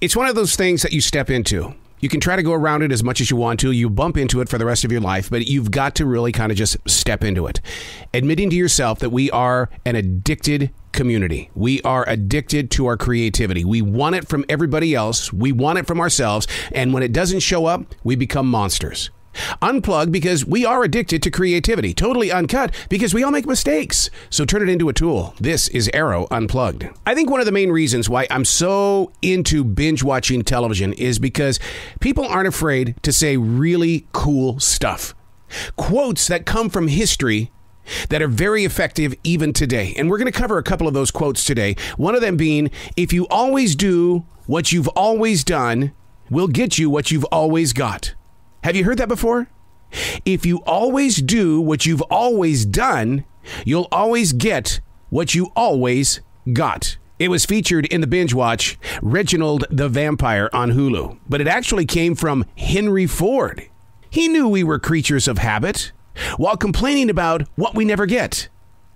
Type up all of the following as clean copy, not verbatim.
It's one of those things that you step into. You can try to go around it as much as you want to. You bump into it for the rest of your life, but you've got to really kind of just step into it. Admitting to yourself that we are an addicted community. We are addicted to our creativity. We want it from everybody else. We want it from ourselves. And when it doesn't show up, we become monsters. Unplugged because we are addicted to creativity. Totally Uncut because we all make mistakes. So turn it into a tool. This is Arroe Unplugged. I think one of the main reasons why I'm so into binge watching television is because people aren't afraid to say really cool stuff. Quotes that come from history that are very effective even today. And we're going to cover a couple of those quotes today. One of them being, if you always do what you've always done, we'll get you what you've always got. Have you heard that before? If you always do what you've always done, you'll always get what you always got. It was featured in the binge watch Reginald the Vampire on Hulu, but it actually came from Henry Ford. He knew we were creatures of habit while complaining about what we never get.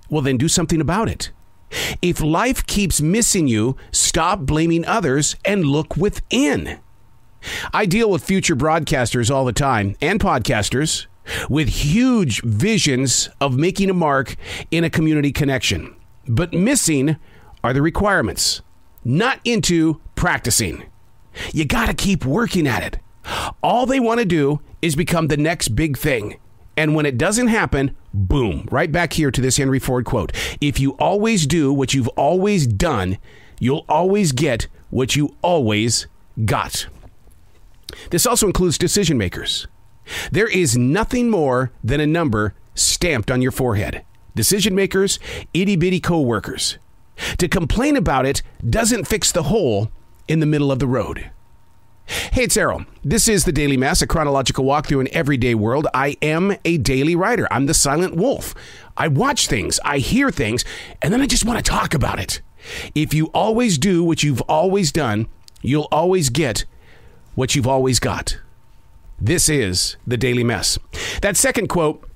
Well, then do something about it. If life keeps missing you, stop blaming others and look within. I deal with future broadcasters all the time and podcasters with huge visions of making a mark in a community connection. But missing are the requirements, not into practicing. You got to keep working at it. All they want to do is become the next big thing. And when it doesn't happen, boom, right back here to this Henry Ford quote. If you always do what you've always done, you'll always get what you always got. This also includes decision makers. There is nothing more than a number stamped on your forehead. Decision makers, itty-bitty co-workers. To complain about it doesn't fix the hole in the middle of the road. Hey, it's Arroe. This is the Daily Mess, a chronological walk through an everyday world. I am a daily writer. I'm the silent wolf. I watch things, I hear things, and then I just want to talk about it. If you always do what you've always done, you'll always get what you've always got. This is the Daily Mess. That second quote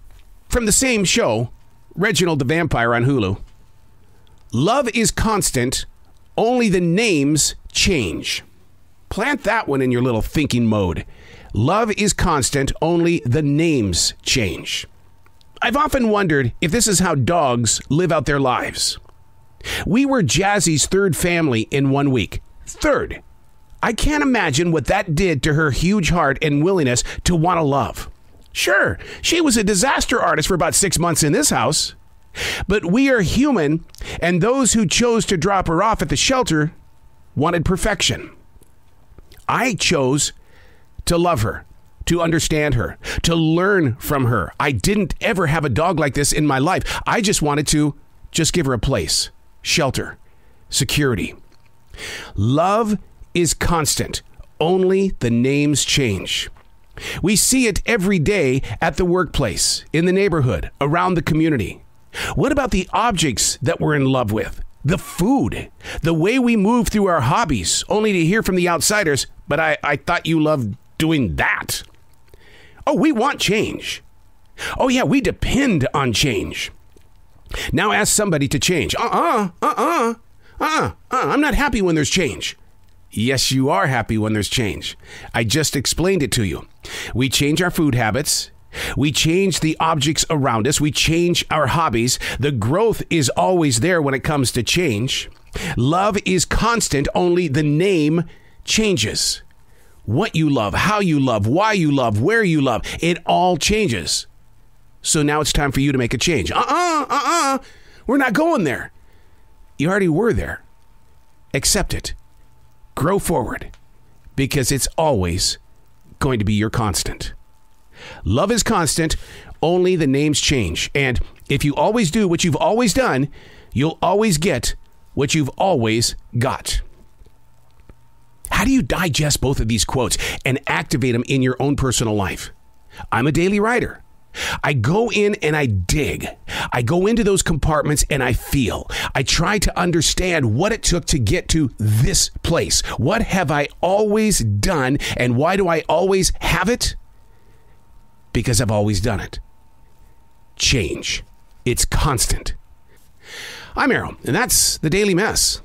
from the same show, Reginald the Vampire on Hulu. Love is constant, only the names change. Plant that one in your little thinking mode. Love is constant, only the names change. I've often wondered if this is how dogs live out their lives. We were Jazzy's third family in 1 week. Third. I can't imagine what that did to her huge heart and willingness to want to love. Sure, she was a disaster artist for about 6 months in this house. But we are human, and those who chose to drop her off at the shelter wanted perfection. I chose to love her, to understand her, to learn from her. I didn't ever have a dog like this in my life. I just wanted to just give her a place, shelter, security. Love is constant. Only the names change. We see it every day at the workplace, in the neighborhood, around the community. What about the objects that we're in love with? The food, the way we move through our hobbies, only to hear from the outsiders, but I thought you loved doing that. Oh, we want change. Oh, yeah, we depend on change. Now ask somebody to change. I'm not happy when there's change. Yes, you are happy when there's change. I just explained it to you. We change our food habits. We change the objects around us. We change our hobbies. The growth is always there when it comes to change. Love is constant. Only the name changes. What you love, how you love, why you love, where you love, it all changes. So now it's time for you to make a change. We're not going there. You already were there. Accept it. Grow forward, because it's always going to be your constant. Love is constant, only the names change. And if you always do what you've always done, you'll always get what you've always got. How do you digest both of these quotes and activate them in your own personal life? I'm a daily writer. I go in and I dig. I go into those compartments and I feel. I try to understand what it took to get to this place. What have I always done, and why do I always have it? Because I've always done it. Change. It's constant. I'm Arroe, and that's the Daily Mess.